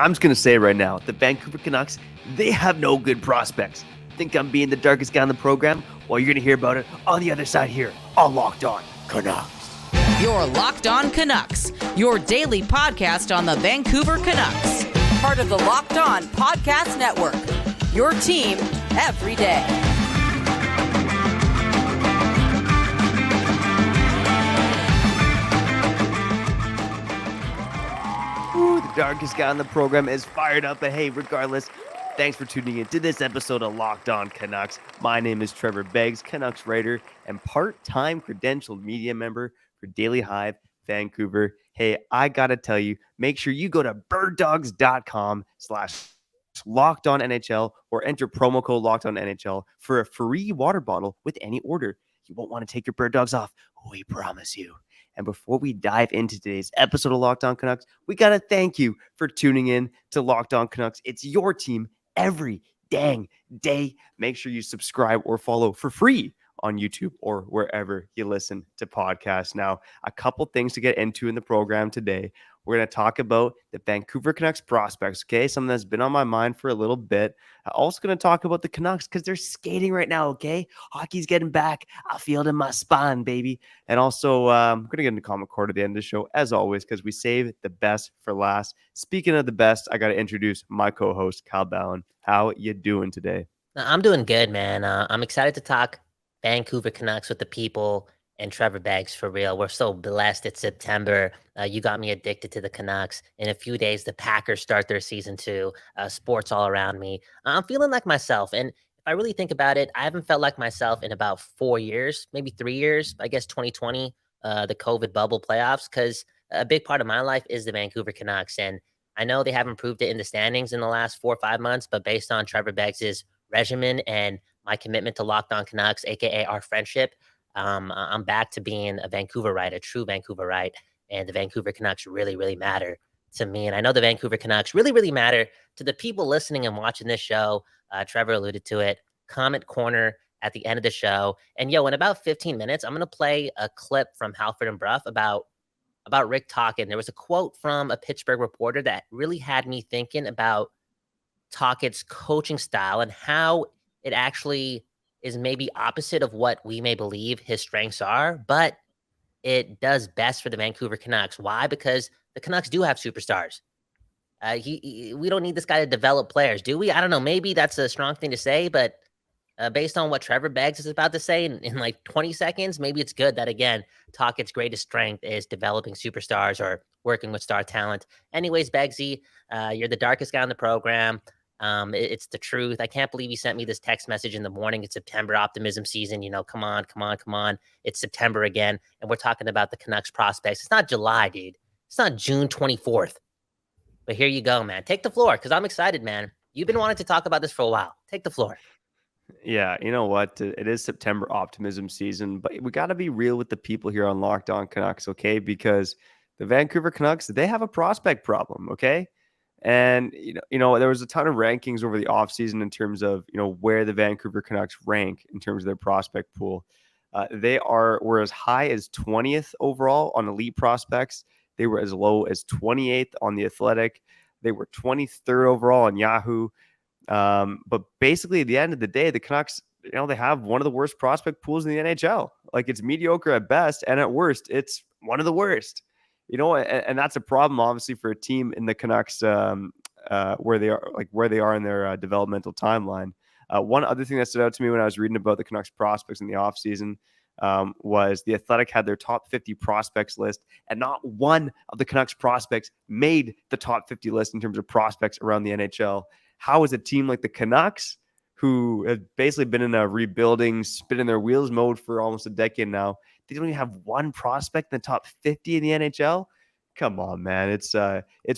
I'm just going to say right now, the Vancouver Canucks, they have no good prospects. Think I'm being the darkest guy on the program? Well, you're going to hear about it on the other side here on Locked On Canucks. You're Locked On Canucks, your daily podcast on the Vancouver Canucks. Part of the Locked On Podcast Network, your team every day. The darkest guy on the program is fired up, but hey, regardless, thanks for tuning in to this episode of Locked On Canucks. My name is Trevor Beggs, Canucks writer and part-time credentialed media member for Daily Hive Vancouver. Hey, I gotta tell you, make sure you go to birddogs.com/LockedOnNHL or enter promo code LockedOnNHL for a free water bottle with any order. You won't want to take your bird dogs off, we promise you. And before we dive into today's episode of Locked On Canucks, we got to thank you for tuning in to Locked On Canucks. It's your team every dang day. Make sure you subscribe or follow for free on YouTube or wherever you listen to podcasts. Now, a couple things to get into in the program today. We're going to talk about the Vancouver Canucks prospects, okay? Something that's been on my mind for a little bit. I'm also going to talk about the Canucks because they're skating right now, okay? Hockey's getting back. I feel it in my spine, baby. And also, I'm going to get into comment court at the end of the show, as always, because we save the best for last. Speaking of the best, I got to introduce my co-host, Kyle Bhawan. How you doing today? I'm doing good, man. I'm excited to talk Vancouver Canucks with the people and Trevor Beggs for real. We're so blessed. It's September. You got me addicted to the Canucks. In a few days, the Packers start their season 2. Sports all around me. I'm feeling like myself. And if I really think about it, I haven't felt like myself in about 4 years, maybe 3 years. I guess 2020, the COVID bubble playoffs, because a big part of my life is the Vancouver Canucks. And I know they haven't proved it in the standings in the last 4 or 5 months, but based on Trevor Beggs' regimen and my commitment to Locked On Canucks, aka our friendship, I'm back to being a Vancouverite, a true Vancouverite, and the Vancouver Canucks really, really matter to me. And I know the Vancouver Canucks really, really matter to the people listening and watching this show. Trevor alluded to it. Comment corner at the end of the show. And in about 15 minutes, I'm going to play a clip from Halford and Bruff about Rick Tocchet. There was a quote from a Pittsburgh reporter that really had me thinking about Tocchet's coaching style and how it actually is maybe opposite of what we may believe his strengths are, but it does best for the Vancouver Canucks. Why? Because the Canucks do have superstars. We don't need this guy to develop players, do we? I don't know. Maybe that's a strong thing to say, but based on what Trevor Beggs is about to say in like 20 seconds, maybe it's good that, again, Tocchet's greatest strength is developing superstars or working with star talent. Anyways, Beggsy, you're the darkest guy on the program. It's the truth. I can't believe he sent me this text message in the morning. It's September optimism season. Come on. It's September again. And we're talking about the Canucks prospects. It's not July, dude. It's not June 24th. But here you go, man. Take the floor because I'm excited, man. You've been wanting to talk about this for a while. Take the floor. Yeah, you know what? It is September optimism season, but we got to be real with the people here on Locked On Canucks, okay? Because the Vancouver Canucks, they have a prospect problem, okay? And, there was a ton of rankings over the offseason in terms of, where the Vancouver Canucks rank in terms of their prospect pool. Were as high as 20th overall on elite prospects. They were as low as 28th on the Athletic. They were 23rd overall on Yahoo. But basically at the end of the day, the Canucks, they have one of the worst prospect pools in the NHL. Like, it's mediocre at best, and at worst, it's one of the worst. And that's a problem, obviously, for a team in the Canucks where they are in their developmental timeline. One other thing that stood out to me when I was reading about the Canucks prospects in the offseason was the Athletic had their top 50 prospects list, and not one of the Canucks prospects made the top 50 list in terms of prospects around the NHL. How is a team like the Canucks, who have basically been in a rebuilding, spinning their wheels mode for almost a decade now, they don't even have one prospect in the top 50 in the NHL? Come on, man. It's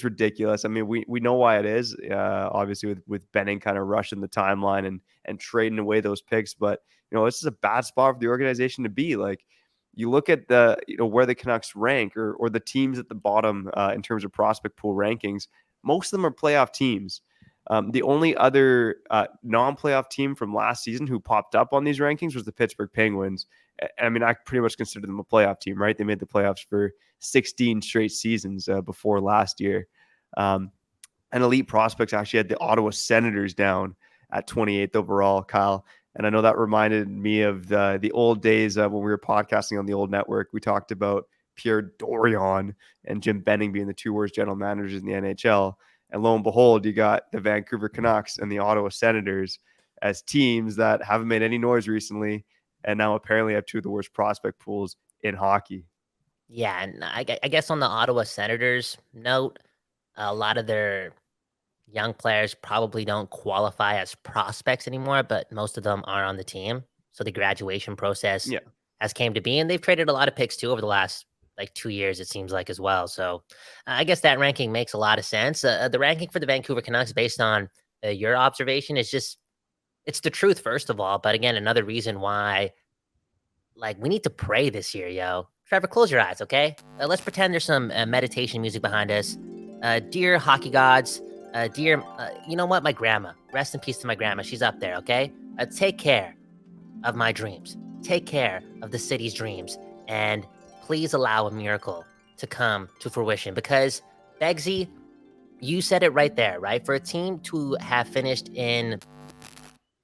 ridiculous. I mean, we know why it is, obviously with Benning kind of rushing the timeline and trading away those picks. But, this is a bad spot for the organization to be. Like, you look at where the Canucks rank or the teams at the bottom in terms of prospect pool rankings, most of them are playoff teams. The only other non-playoff team from last season who popped up on these rankings was the Pittsburgh Penguins. I mean, I pretty much consider them a playoff team, right? They made the playoffs for 16 straight seasons before last year. And Elite Prospects actually had the Ottawa Senators down at 28th overall, Kyle. And I know that reminded me of the old days when we were podcasting on the old network. We talked about Pierre Dorion and Jim Benning being the two worst general managers in the NHL. And lo and behold, you got the Vancouver Canucks and the Ottawa Senators as teams that haven't made any noise recently and now apparently have two of the worst prospect pools in hockey. Yeah, and I guess on the Ottawa Senators note, a lot of their young players probably don't qualify as prospects anymore, but most of them are on the team. So the graduation process Yeah. has came to be, and they've traded a lot of picks too over the last like 2 years, it seems like as well. So I guess that ranking makes a lot of sense. The ranking for the Vancouver Canucks, based on your observation, is just it's the truth, first of all. But again, another reason why like we need to pray this year, yo. Trevor, close your eyes, okay? Let's pretend there's some meditation music behind us. Dear hockey gods, you know what? My grandma. Rest in peace to my grandma. She's up there, okay? Take care of my dreams. Take care of the city's dreams. And please allow a miracle to come to fruition. Because, Beggsy, you said it right there, right? For a team to have finished in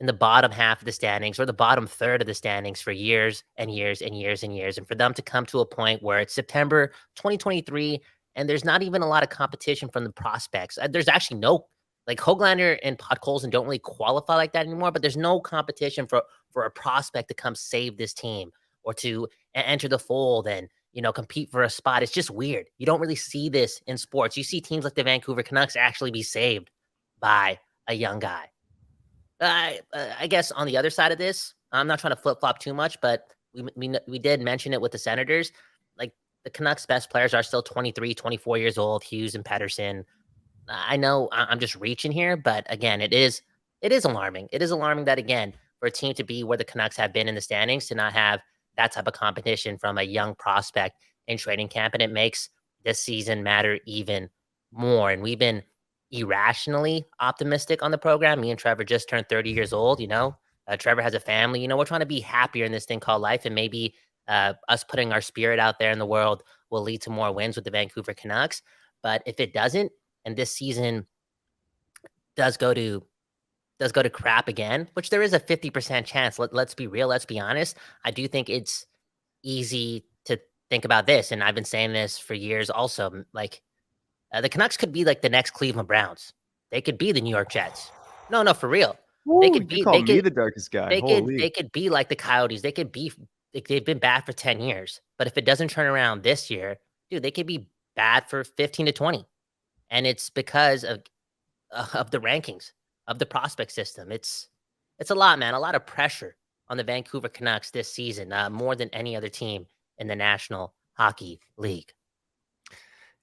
the bottom half of the standings or the bottom third of the standings for years and years and years and years. And for them to come to a point where it's September 2023 and there's not even a lot of competition from the prospects. There's actually no, like Höglander and Podkolzin don't really qualify like that anymore, but there's no competition for a prospect to come save this team or to enter the fold and, compete for a spot. It's just weird. You don't really see this in sports. You see teams like the Vancouver Canucks actually be saved by a young guy. I guess on the other side of this, I'm not trying to flip flop too much, but we did mention it with the Senators. Like the Canucks' best players are still 23, 24 years old, Hughes and Pettersson. I know I'm just reaching here, but again, it is alarming. It is alarming that again, for a team to be where the Canucks have been in the standings, to not have that type of competition from a young prospect in training camp, and it makes this season matter even more. And we've been irrationally optimistic on the program. Me and Trevor just turned 30 years old, Trevor has a family, we're trying to be happier in this thing called life. And maybe us putting our spirit out there in the world will lead to more wins with the Vancouver Canucks. But if it doesn't, and this season does go to crap again, which there is a 50% chance, let's be real, let's be honest. I do think it's easy to think about this. And I've been saying this for years also, like, the Canucks could be like the next Cleveland Browns. They could be the New York Jets. No, for real. They could be. You call me the darkest guy. They could be like the Coyotes. They could be. They've been bad for 10 years. But if it doesn't turn around this year, dude, they could be bad for 15 to 20. And it's because of the rankings of the prospect system. It's a lot, man. A lot of pressure on the Vancouver Canucks this season, more than any other team in the National Hockey League.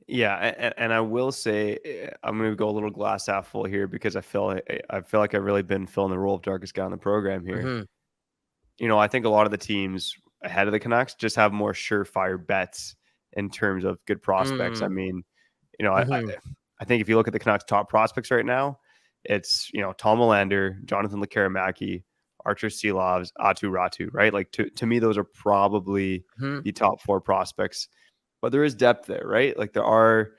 Yeah, and I will say I'm going to go a little glass half full here because I feel like I've really been filling the role of darkest guy on the program here. Mm-hmm. I think a lot of the teams ahead of the Canucks just have more surefire bets in terms of good prospects. I mean, I think if you look at the Canucks' top prospects right now, it's Tom Melander, Jonathan Lekkerimäki, Archer Silovs, Atu Ratu, right? Like to me, those are probably the top four prospects. But there is depth there, right? Like there are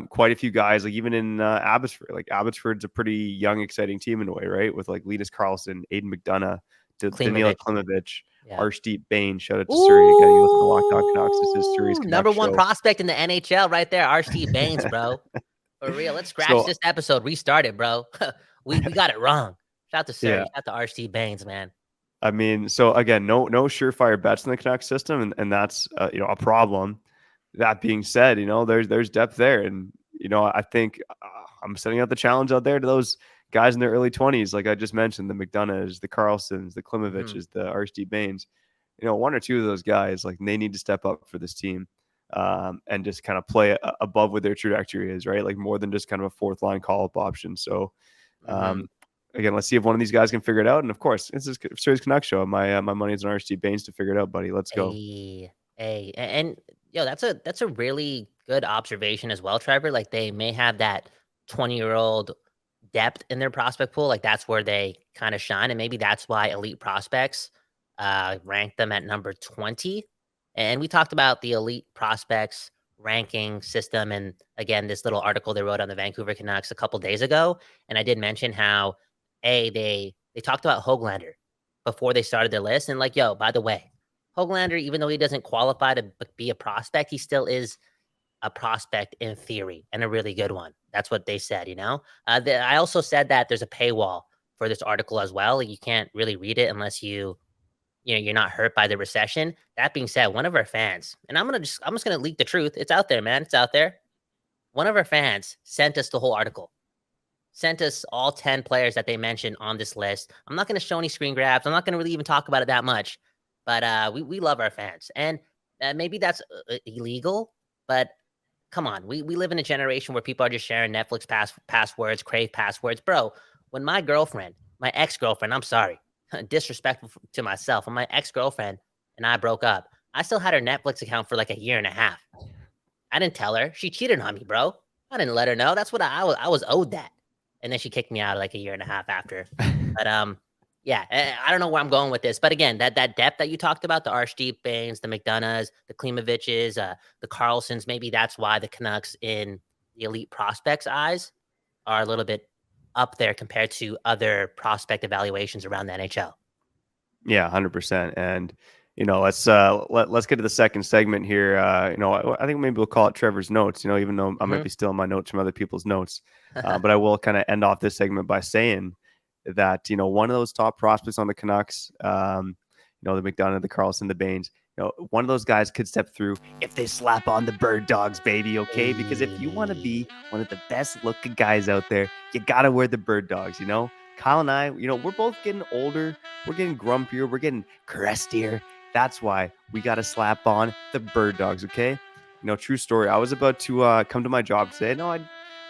quite a few guys, like even in Abbotsford. Like Abbotsford's a pretty young, exciting team in a way, right? With like Linus Karlsson, Aiden McDonough, Daniil Klimovich, Arshdeep Bain. Shout out to Surrey. Again, you listen to Locked On Canucks. This is Surrey's Canucks number one show. prospect in the NHL right there, Arshdeep Bains, bro. For real. Let's scratch this episode. Restart it, bro. we got it wrong. Shout out to Surrey. Shout out to Arshdeep Bains, man. I mean, so again, no surefire bets in the Canucks system, and that's a problem. That being said, there's depth there. And, I think I'm setting out the challenge out there to those guys in their early 20s. Like I just mentioned, the McDonoughs, the Karlssons, the Klimoviches, the RSD Bains, one or two of those guys, like they need to step up for this team and just kind of play above what their trajectory is, right? Like more than just kind of a fourth line call-up option. So again, let's see if one of these guys can figure it out. And of course, this is Series Canucks show. My money is on RSD Bains to figure it out, buddy. Let's go. Hey, and that's a really good observation as well, Trevor. Like they may have that 20-year-old depth in their prospect pool. Like that's where they kind of shine. And maybe that's why elite prospects rank them at number 20. And we talked about the elite prospects ranking system. And again, this little article they wrote on the Vancouver Canucks a couple days ago. And I did mention how they talked about Höglander before they started their list. And like, yo, by the way, Höglander, even though he doesn't qualify to be a prospect, he still is a prospect in theory, and a really good one. That's what they said, I also said that there's a paywall for this article as well. You can't really read it unless you're not hurt by the recession. That being said, one of our fans, and I'm just gonna leak the truth. It's out there, man. It's out there. One of our fans sent us the whole article, sent us all 10 players that they mentioned on this list. I'm not gonna show any screen grabs. I'm not gonna really even talk about it that much, but we love our fans, and maybe that's illegal, but come on, we live in a generation where people are just sharing Netflix passwords, Crave passwords. Bro, when my ex-girlfriend, I'm sorry, disrespectful to myself, when my ex-girlfriend and I broke up, I still had her Netflix account for like a year and a half. I didn't tell her. She cheated on me, bro. I didn't let her know. That's what I was owed that. And then she kicked me out like a year and a half after. But yeah, I don't know where I'm going with this. But again, that depth that you talked about, the Arshdeepings, the McDonoughs, the Klimoviches, the Carlsons, maybe that's why the Canucks in the elite prospects' eyes are a little bit up there compared to other prospect evaluations around the NHL. Yeah, 100%. And let's get to the second segment here. I think maybe we'll call it Trevor's notes. Even though I might be stealing my notes from other people's notes, but I will kind of end off this segment by saying that one of those top prospects on the Canucks, the McDonough, the Carlson, the Baines, one of those guys could step through if they slap on the Birddogs, baby. Okay, because if you want to be one of the best looking guys out there, you gotta wear the Birddogs. Kyle and I, we're both getting older, we're getting grumpier, we're getting crustier. That's why we gotta slap on the Birddogs. Okay, true story. I was about to come to my job today. No, I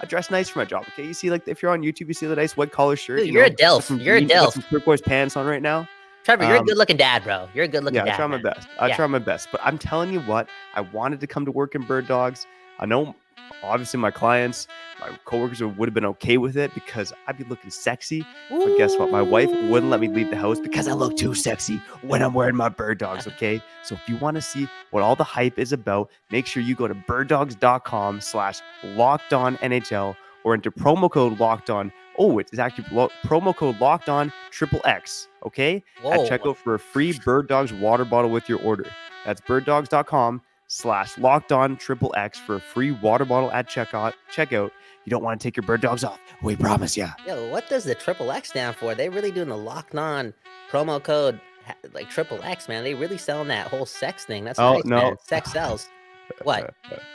dress nice for my job. Okay, you see, like if you're on YouTube, you see the nice white collar shirt. Dude, you're a Delph. You're a Delph. Some turquoise pants on right now. Trevor, you're a good looking dad, bro. You're a good looking dad. Yeah, I try my best. I try my best. But I'm telling you what, I wanted to come to work in Birddogs. I know, obviously, my clients, my coworkers would have been okay with it because I'd be looking sexy. But guess what? My wife wouldn't let me leave the house because I look too sexy when I'm wearing my Birddogs. Okay, so if you want to see what all the hype is about, make sure you go to birddogs.com/LockedOnNHL or enter promo code LockedOn. Oh, it's actually promo code LockedOn_X. Okay, at checkout for a free Birddogs water bottle with your order. That's birddogs.com/LockedOn_X for a free water bottle at checkout. You don't want to take your Birddogs off. We promise ya. Yo, what does the XXX stand for? They really doing the Locked On promo code like XXX, man. They really selling that whole sex thing. That's nice, no. Man. Sex sells. What?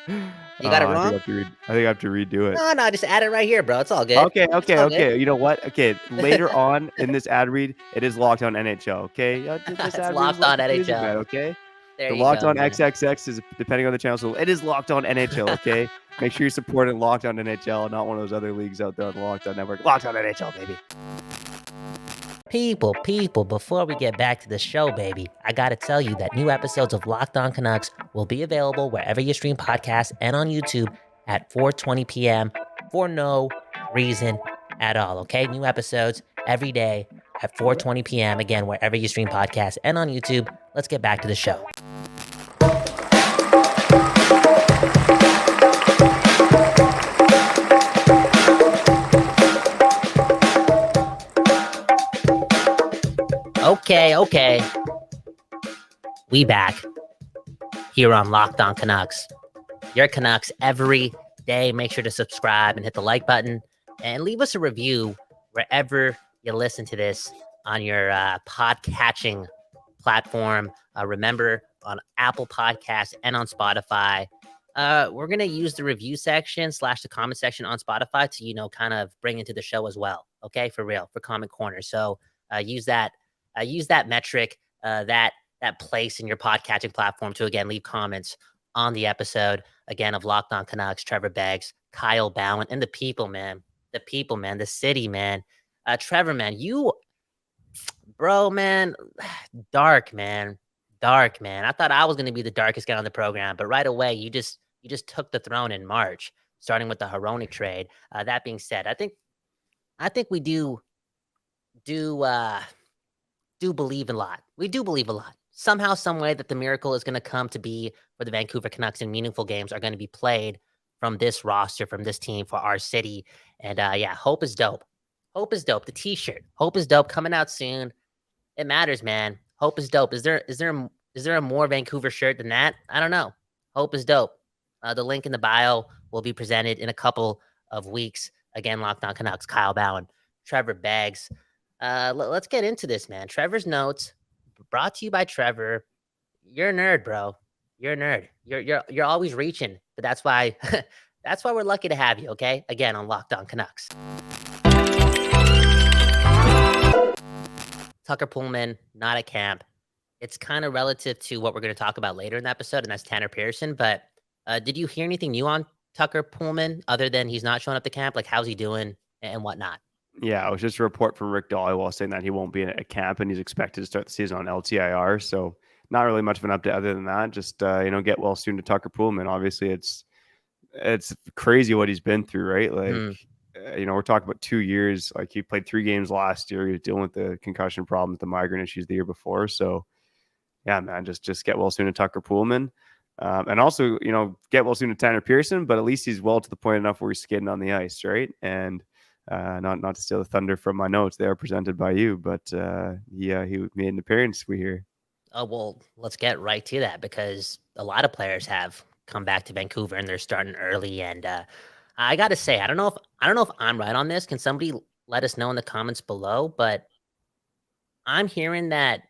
You got it wrong? I think I have to redo it. No, just add it right here, bro. It's all good. Okay. Good. You know what? Okay, later on in this ad read, it is Locked On NHL. Okay, it's Locked On NHL. Okay. There the you Locked go, On man. XXX is depending on the channel, so it is Locked On NHL. Okay, make sure you're supporting Locked On NHL, not one of those other leagues out there on the Locked On Network. Locked On NHL, baby. People, before we get back to the show, baby, I gotta tell you that new episodes of Locked On Canucks will be available wherever you stream podcasts and on YouTube at 4:20 p.m. for no reason at all, okay? New episodes every day at 4:20 p.m. Again, wherever you stream podcasts and on YouTube. Let's get back to the show. Okay. We back here on Locked On Canucks. Your Canucks every day. Make sure to subscribe and hit the like button and leave us a review wherever you listen to this on your pod-catching platform. Remember, on Apple Podcasts and on Spotify. We're going to use the review section / the comment section on Spotify to, kind of bring into the show as well. Okay, for real, for Comment Corner. So use that metric, that place in your podcatching platform to, again, leave comments on the episode, again, of Locked On Canucks, Trevor Beggs, Kyle Bhawan, and the people, man, the city, man. Trevor, man, bro, man, dark, man. I thought I was going to be the darkest guy on the program, but right away, you just took the throne in March, starting with the Hronek trade. That being said, I think we do believe a lot. We do believe a lot. somehow, some way that the miracle is going to come to be for the Vancouver Canucks and meaningful games are going to be played from this roster, from this team for our city. And yeah, hope is dope. Hope is dope. The t-shirt, hope is dope, coming out soon. It matters, man. Hope is dope. Is there a more Vancouver shirt than that? I don't know. Hope is dope. The link in the bio will be presented in a couple of weeks. Again, Locked On Canucks, Kyle Bhawan, Trevor Beggs. Let's get into this, man. Trevor's notes, brought to you by Trevor. You're a nerd, bro. You're a nerd. You're always reaching, but that's why that's why we're lucky to have you. Okay, again on Locked On Canucks. Tucker Poolman, not at camp. It's kind of relative to what we're going to talk about later in the episode, and that's Tanner Pearson. But did you hear anything new on Tucker Poolman other than he's not showing up to camp? Like, how's he doing and whatnot? Yeah, it was just a report from Rick Dhaliwal saying that he won't be at camp and he's expected to start the season on LTIR. So not really much of an update other than that. Just get well soon to Tucker Poolman. Obviously, it's crazy what he's been through, right? Like, we're talking about 2 years. Like, he played 3 games last year. He was dealing with the concussion problems, the migraine issues the year before. So, yeah, man, just get well soon to Tucker Poolman. And also, get well soon to Tanner Pearson, but at least he's well to the point enough where he's skating on the ice, right? And not to steal the thunder from my notes, they are presented by you, but he made an appearance, we hear. Oh, well, let's get right to that because a lot of players have come back to Vancouver and they're starting early. And I got to say, I don't know if I'm right on this. Can somebody let us know in the comments below? But I'm hearing that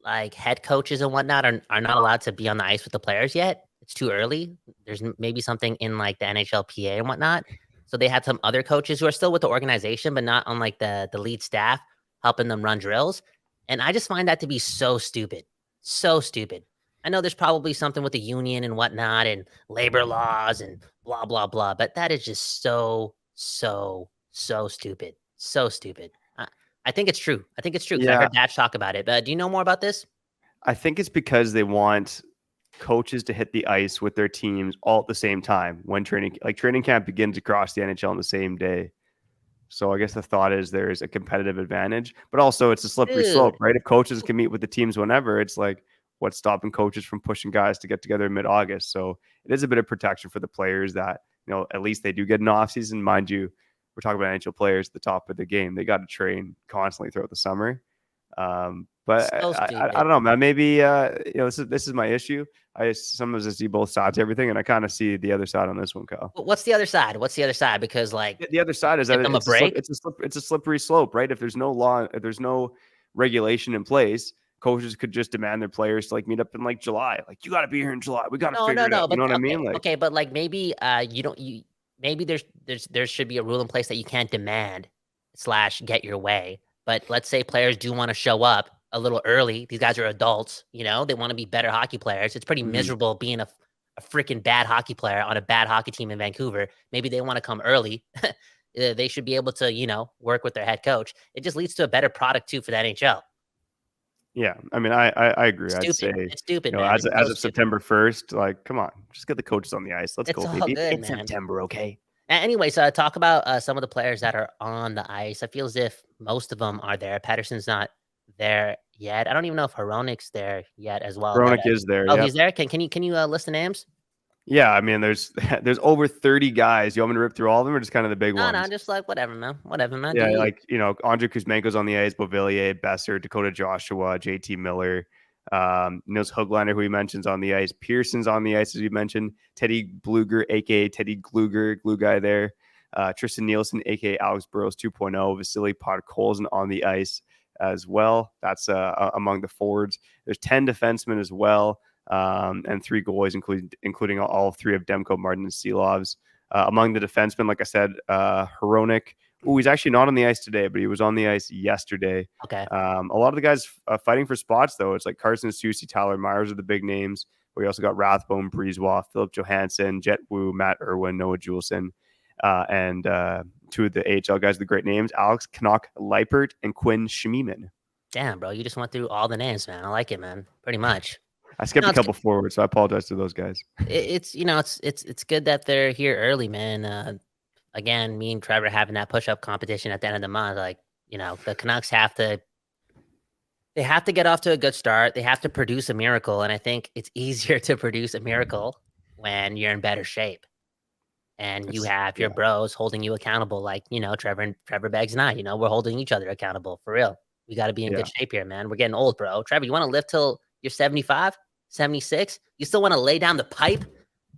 like head coaches and whatnot are not allowed to be on the ice with the players yet. It's too early. There's maybe something in like the NHLPA and whatnot. So they had some other coaches who are still with the organization, but not on like the lead staff helping them run drills. And I just find that to be so stupid. So stupid. I know there's probably something with the union and whatnot and labor laws and blah, blah, blah. But that is just so stupid. So stupid. I think it's true. I think it's true because I heard Dash talk about it. But do you know more about this? I think it's because they want coaches to hit the ice with their teams all at the same time when training camp begins across the NHL on the same day. So I guess the thought is there's a competitive advantage, but also it's a slippery slope, right? If coaches can meet with the teams whenever, it's like what's stopping coaches from pushing guys to get together in mid-August. So it is a bit of protection for the players that, at least they do get an off season. Mind you, we're talking about NHL players at the top of the game. They got to train constantly throughout the summer. But I don't know, man. Maybe this is my issue. I sometimes see both sides of everything, and I kind of see the other side on this one, Kyle. What's the other side? Because like the other side is that it's a slippery slope, right? If there's no law, if there's no regulation in place, coaches could just demand their players to like meet up in like July. Like, you got to be here in July. We got to figure it out. You know what I mean? Like, okay, but like maybe maybe there should be a rule in place that you can't demand / get your way. But let's say players do want to show up a little early. These guys are adults, they want to be better hockey players. It's pretty miserable being a freaking bad hockey player on a bad hockey team in Vancouver. Maybe they want to come early. They should be able to, work with their head coach. It just leads to a better product too for the NHL. Yeah, I mean, I agree. I'd say it's stupid. As of September 1st, like, come on, just get the coaches on the ice. Let's go, baby. It's September, okay? Anyways, talk about some of the players that are on the ice. I feel as if most of them are there. Pettersson's not there yet. I don't even know if Hronik's there yet as well. Hronik is there. Oh, yep. He's there. Can you list the names? Yeah, I mean, there's over 30 guys. You want me to rip through all of them, or just kind of the big ones? No, just like whatever, man. Yeah, Andre Kuzmenko's on the ice, Beauvillier, Besser, Dakota Joshua, JT Miller, Nils Höglander, who he mentions on the ice. Pearson's on the ice, as you mentioned. Teddy Bluger, aka Teddy Gluger, glue guy there. Tristan Nielsen, aka Alex Burrows 2.0. Vasily Podkolzin on the ice as well. That's among the forwards. There's 10 defensemen as well. And 3 goalies, including all 3 of Demko, Martin, and Seelovs. Among the defensemen, like I said, Hronik. He's actually not on the ice today, but he was on the ice yesterday. Okay. A lot of the guys fighting for spots, though. It's like Carson Soucy, Tyler Myers are the big names. We also got Rathbone, Breezewa, Philip Johansson, Jet Wu, Matt Irwin, Noah Juleson, and 2 of the AHL guys, the great names, Alex Knock Leipert and Quinn Schmiemann. Damn, bro, you just went through all the names, man. I like it, man. Pretty much. I skipped a couple forwards, so I apologize to those guys. It's good that they're here early, man. Again, me and Trevor having that push-up competition at the end of the month, like, the Canucks have to They have to get off to a good start. They have to produce a miracle. And I think it's easier to produce a miracle when you're in better shape and you have your bros holding you accountable. Like, Trevor Beggs and I, we're holding each other accountable for real. We got to be in good shape here, man. We're getting old, bro. Trevor, you want to live till you're 75, 76? You still want to lay down the pipe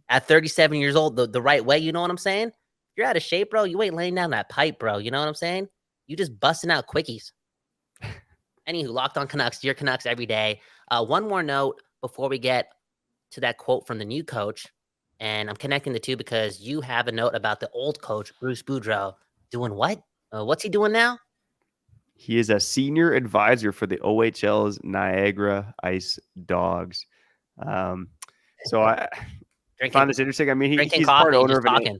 at 37 years old the right way? You know what I'm saying? If you're out of shape, bro, you ain't laying down that pipe, bro. You know what I'm saying? You just busting out quickies. Anywho, Locked On Canucks, your Canucks every day. One more note before we get to that quote from the new coach. And I'm connecting the two because you have a note about the old coach, Bruce Boudreau, doing what? What's he doing now? He is a senior advisor for the OHL's Niagara Ice Dogs. So I find this interesting. I mean, he's part owner of talking.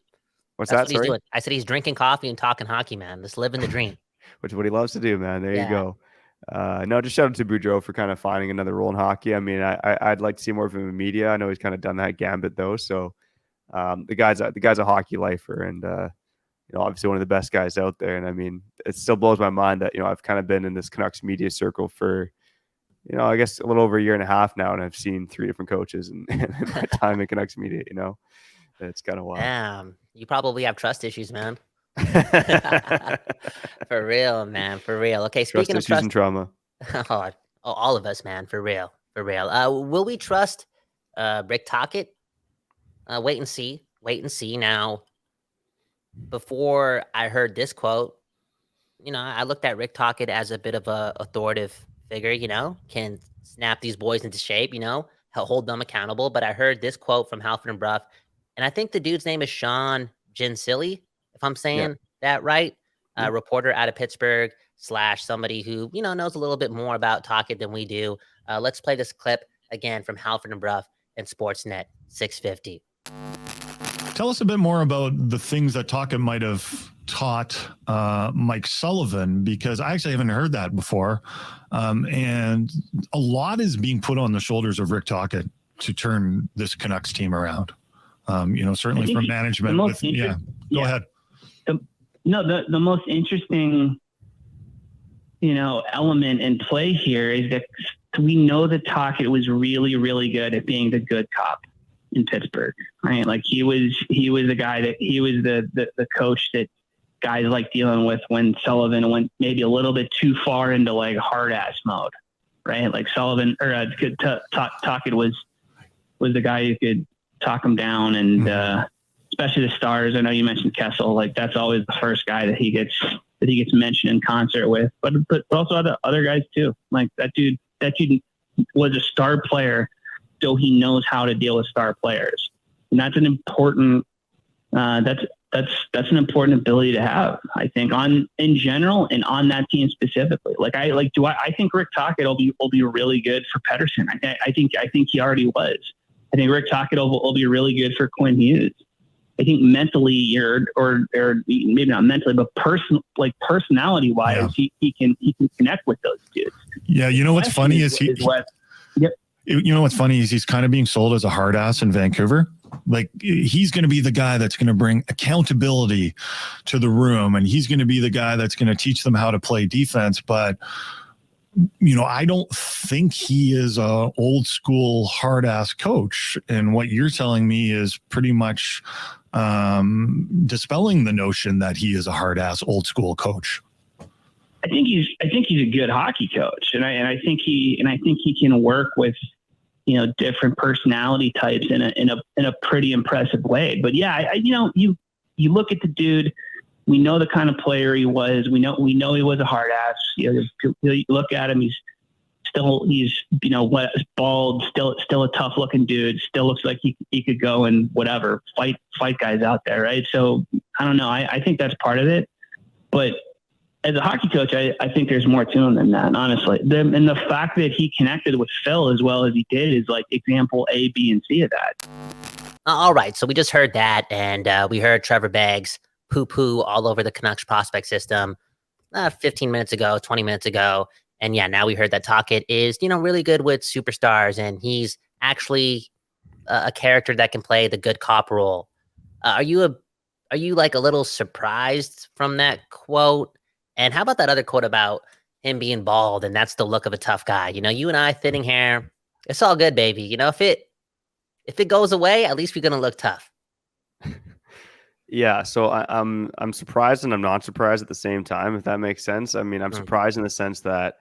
What's That's that? What he's doing. I said he's drinking coffee and talking hockey, man. Just living the dream. Which is what he loves to do, man. There you go. No, just shout out to Boudreau for kind of finding another role in hockey. I mean, I'd like to see more of him in media. I know he's kind of done that gambit though. So the guy's a hockey lifer, and obviously one of the best guys out there. And I mean, it still blows my mind that I've kind of been in this Canucks media circle for I guess a little over a year and a half now, and I've seen 3 different coaches in my time in Canucks media. It's kind of wild. Damn, you probably have trust issues, man. For real, man. For real. Okay, speaking of trust and trauma. All of us, man. For real. Will we trust Rick Tocchet? Wait and see. Now, before I heard this quote, I looked at Rick Tocchet as a bit of a authoritative figure, can snap these boys into shape, hold them accountable. But I heard this quote from Halford and Bruff, and I think the dude's name is Sean Gensili, if I'm saying that right. Reporter out of Pittsburgh / somebody who, knows a little bit more about Tocchet than we do. Let's play this clip again from Halford and Bruff and Sportsnet 650. Tell us a bit more about the things that Tocchet might have taught Mike Sullivan, because I actually haven't heard that before. And a lot is being put on the shoulders of Rick Tocchet to turn this Canucks team around. Certainly from management. Go ahead. The most interesting, element in play here is that we know that Tocchet was really, really good at being the good cop in Pittsburgh, right? Like he was the guy he was the coach that guys like dealing with when Sullivan went maybe a little bit too far into like hard ass mode, right? Like Sullivan or Tocchet was the guy who could talk him down, and especially the stars. I know you mentioned Kessel, like that's always the first guy that he gets mentioned in concert with, but also other guys too. Like that dude was a star player, so he knows how to deal with star players, and that's an important that's an important ability to have, I think, in general and on that team specifically. I think Rick Tocchet will be really good for Pettersson. I think he already was. I think Rick Tocchet will be really good for Quinn Hughes. I think mentally or maybe not mentally, but personality wise, he can connect with those dudes. Yeah. What's funny is he's kind of being sold as a hard ass in Vancouver. Like he's going to be the guy that's going to bring accountability to the room, and he's going to be the guy that's going to teach them how to play defense. But I don't think he is a old school hard ass coach. And what you're telling me is pretty much dispelling the notion that he is a hard ass old school coach. I think he's a good hockey coach, and I think he can work with different personality types in a pretty impressive way. But yeah, you look at the dude. We know the kind of player he was. We know he was a hard ass. You look at him. He's bald, still a tough looking dude. Still looks like he could go and whatever fight guys out there, right? So I don't know. I think that's part of it. But as a hockey coach, I think there's more to him than that, honestly. And the fact that he connected with Phil as well as he did is like example A, B, and C of that. All right, so we just heard that, and we heard Trevor Beggs poo-poo all over the Canucks prospect system 15 minutes ago, 20 minutes ago. And yeah, now we heard that Tocchet is, really good with superstars, and he's actually a character that can play the good cop role. Are you like a little surprised from that quote? And how about that other quote about him being bald, and that's the look of a tough guy. You know, you and I, thinning hair, it's all good, baby. You know, if it goes away, at least we're gonna look tough. Yeah, so I'm surprised and I'm not surprised at the same time, if that makes sense. I mean, I'm surprised in the sense that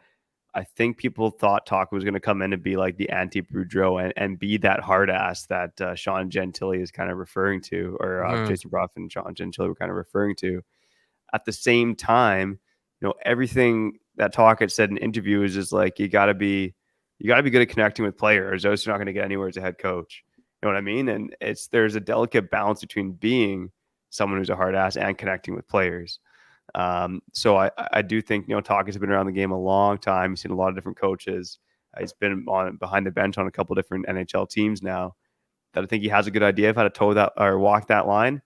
I think people thought Talk was going to come in and be like the anti-Boudreau and be that hard ass that Sean Gentile is kind of referring to, or Jason Brough and Sean Gentile were kind of referring to. At the same time, everything that Talk had said in interviews is like you got to be good at connecting with players, or else you're not going to get anywhere as a head coach. You know what I mean? And there's a delicate balance between being someone who's a hard ass and connecting with players. So I do think, Talk has been around the game a long time. He's seen a lot of different coaches. He's been behind the bench on a couple different NHL teams now. That I think he has a good idea of how to toe that or walk that line.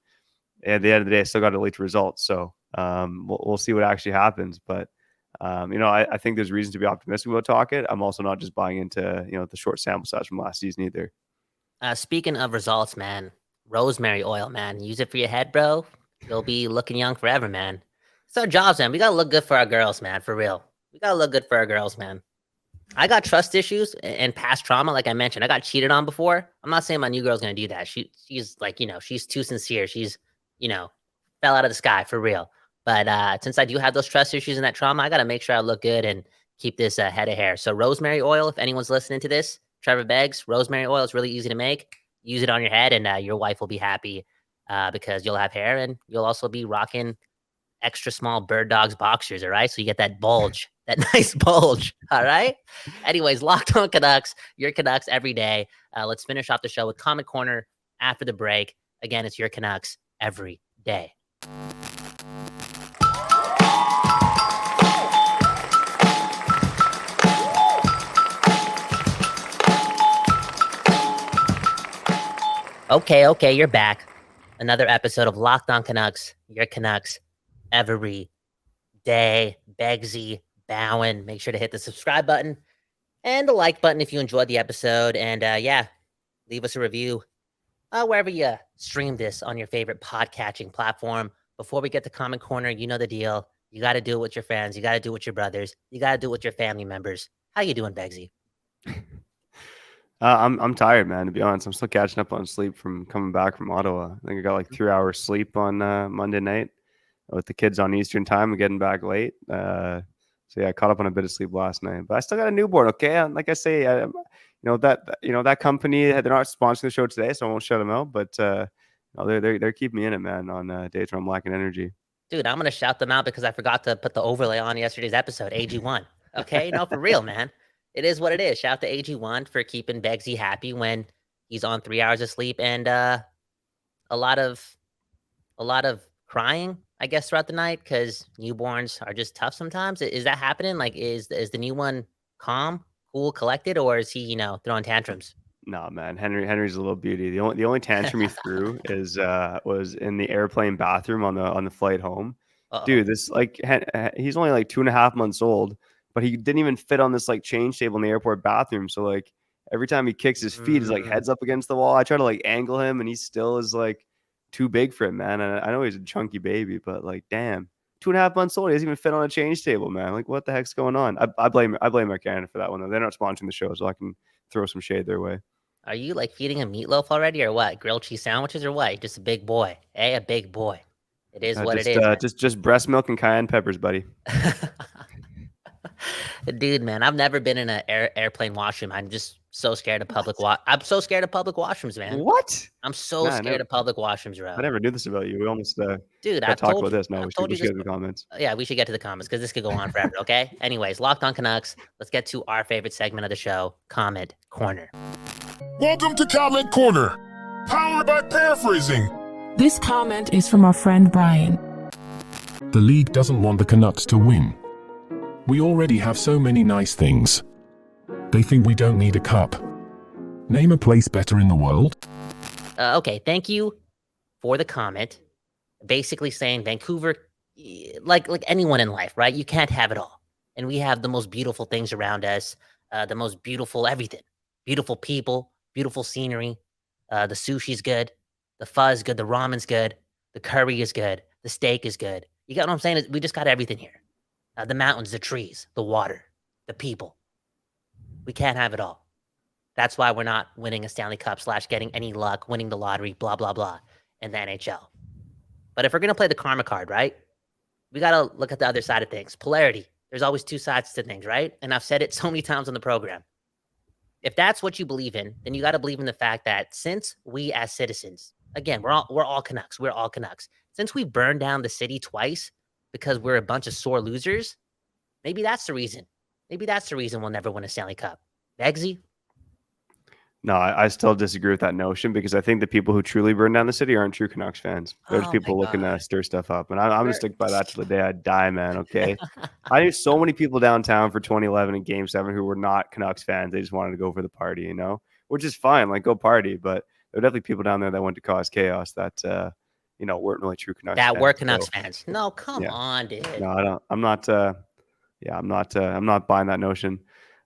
And at the end of the day, I still got to lead results. So we'll see what actually happens. But I think there's reason to be optimistic about Tocchet. I'm also not just buying into the short sample size from last season either. Speaking of results, man, rosemary oil, man, use it for your head, bro. You'll be looking young forever, man. It's our jobs, man. We gotta look good for our girls, man. For real, we gotta look good for our girls, man. I got trust issues and past trauma, like I mentioned. I got cheated on before. I'm not saying my new girl's gonna do that. She's like, she's too sincere. She's, fell out of the sky for real. But since I do have those trust issues and that trauma, I gotta make sure I look good and keep this head of hair. So rosemary oil, if anyone's listening to this, Trevor Beggs, rosemary oil is really easy to make. Use it on your head, and your wife will be happy because you'll have hair, and you'll also be rocking extra small Birddogs boxers, all right? So you get that bulge, that nice bulge, all right? Anyways, Locked On Canucks, your Canucks every day. Let's finish off the show with Comment Corner after the break. Again, it's your Canucks every day. Okay, you're back. Another episode of Locked On Canucks, your Canucks every day. Beggsy, Bhawan, make sure to hit the subscribe button and the like button if you enjoyed the episode. And leave us a review wherever you stream this on your favorite podcatching platform. Before we get to Comment Corner, you know the deal. You got to do it with your friends. You got to do it with your brothers. You got to do it with your family members. How you doing, Beggsy? I'm tired, man, to be honest. I'm still catching up on sleep from coming back from Ottawa. I think I got like 3 hours sleep on Monday night with the kids on Eastern time and getting back late. So yeah, I caught up on a bit of sleep last night, but I still got a newborn. Okay. Like I say, that company, they're not sponsoring the show today, so I won't shut them out, but they're keeping me in it, man, on days where I'm lacking energy. Dude, I'm going to shout them out because I forgot to put the overlay on yesterday's episode, AG1. Okay. No, for real, man. It is what it is. Shout out to AG1 for keeping Beggsy happy when he's on 3 hours of sleep and a lot of crying, I guess, throughout the night because newborns are just tough sometimes. Is that happening? Like, is the new one calm, cool, collected, or is he, throwing tantrums? No, man. Henry's a little beauty. The only tantrum he threw was in the airplane bathroom on the flight home. Uh-oh. Dude, this he's only like 2.5 months old. But he didn't even fit on this like change table in the airport bathroom. So like every time he kicks his feet, his like head's up against the wall. I try to like angle him, and he still is like too big for him, man. And I know he's a chunky baby, but like, damn, 2.5 months old, he doesn't even fit on a change table, man. Like, what the heck's going on? I blame Air Canada for that one though. They're not sponsoring the show, so I can throw some shade their way. Are you like feeding him meatloaf already, or what? Grilled cheese sandwiches, or what? Just a big boy, a big boy. It is what it is. Just breast milk and cayenne peppers, buddy. Dude, man, I've never been in an airplane washroom. I'm just so scared of public I'm so scared of public washrooms, man. What? I'm so scared of public washrooms, bro. I never knew this about you. We almost dude, I've talked told about this. No, we should get to the comments. Yeah, we should get to the comments because this could go on forever, okay? Anyways, Locked On Canucks. Let's get to our favorite segment of the show, Comment Corner. Welcome to Comment Corner, powered by Paraphrasing. This comment is from our friend Brian. The league doesn't want the Canucks to win. We already have so many nice things. They think we don't need a cup. Name a place better in the world. Okay, thank you for the comment. Basically saying Vancouver, like anyone in life, right? You can't have it all. And we have the most beautiful things around us, the most beautiful everything. Beautiful people, beautiful scenery. The sushi's good. The pho is good. The ramen's good. The curry is good. The steak is good. You got what I'm saying? We just got everything here. The mountains, the trees, the water, the people. We can't have it all. That's why we're not winning a Stanley Cup / getting any luck, winning the lottery, blah, blah, blah, in the NHL. But if we're going to play the karma card, right, we got to look at the other side of things. Polarity. There's always two sides to things, right? And I've said it so many times on the program. If that's what you believe in, then you got to believe in the fact that since we as citizens, again, we're all Canucks. We're all Canucks. Since we burned down the city twice because we're a bunch of sore losers, maybe that's the reason. Maybe that's the reason we'll never win a Stanley Cup. Beggsy? No, I still disagree with that notion because I think the people who truly burn down the city aren't true Canucks fans. There's people looking to stir stuff up. And I'm going to stick by that till the day I die, man, okay? I knew so many people downtown for 2011 in Game 7 who were not Canucks fans. They just wanted to go for the party, you know? Which is fine. Like, go party. But there are definitely people down there that went to cause chaos that, weren't really true Canucks fans. That were Canucks fans. No, come on, dude. No, I don't. I'm not buying that notion.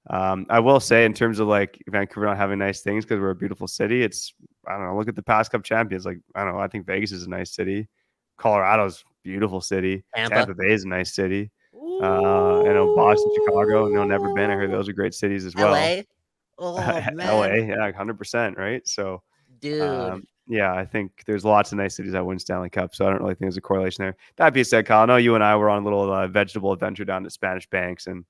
I will say in terms of like Vancouver not having nice things because we're a beautiful city, I don't know, look at the past Cup champions. Like, I don't know, I think Vegas is a nice city. Colorado's a beautiful city. Tampa Bay is a nice city. I know Boston, Chicago, never been. I heard those are great cities as well. LA? Oh, man. LA, yeah, 100%, right? So, dude. I think there's lots of nice cities that win Stanley Cup, so I don't really think there's a correlation there. That being said, Kyle, I know you and I were on a little vegetable adventure down at Spanish Banks, and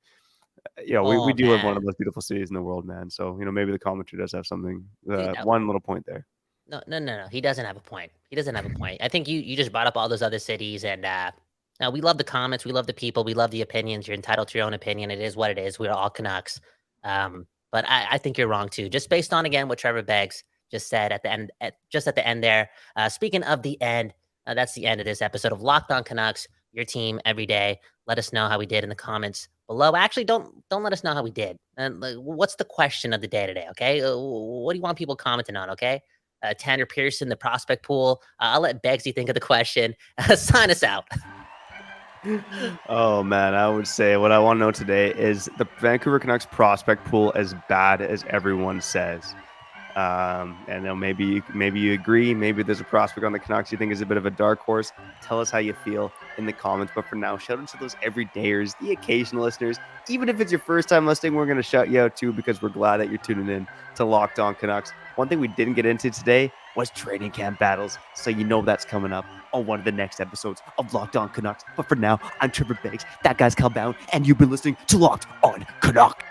we do live in one of the most beautiful cities in the world, man. So, maybe the commenter does have something, one little point there. No. He doesn't have a point. I think you just brought up all those other cities, and we love the comments. We love the people. We love the opinions. You're entitled to your own opinion. It is what it is. We're all Canucks. But I think you're wrong, too. Just based on, again, what Trevor Beggs just said at the end there. Speaking of the end, that's the end of this episode of Locked On Canucks, your team every day. Let us know how we did in the comments below. Actually, don't let us know how we did. What's the question of the day today, okay? What do you want people commenting on, okay? Tanner Pearson, the prospect pool. I'll let Beggsy think of the question. Sign us out. Oh, man, I would say what I want to know today is the Vancouver Canucks prospect pool as bad as everyone says? And then maybe you agree. Maybe there's a prospect on the Canucks you think is a bit of a dark horse. Tell us how you feel in the comments. But for now, shout out to those everydayers, the occasional listeners. Even if it's your first time listening, we're going to shout you out too because we're glad that you're tuning in to Locked On Canucks. One thing we didn't get into today was training camp battles. So that's coming up on one of the next episodes of Locked On Canucks. But for now, I'm Trevor Beggs. That guy's Kyle Bound, and you've been listening to Locked On Canucks.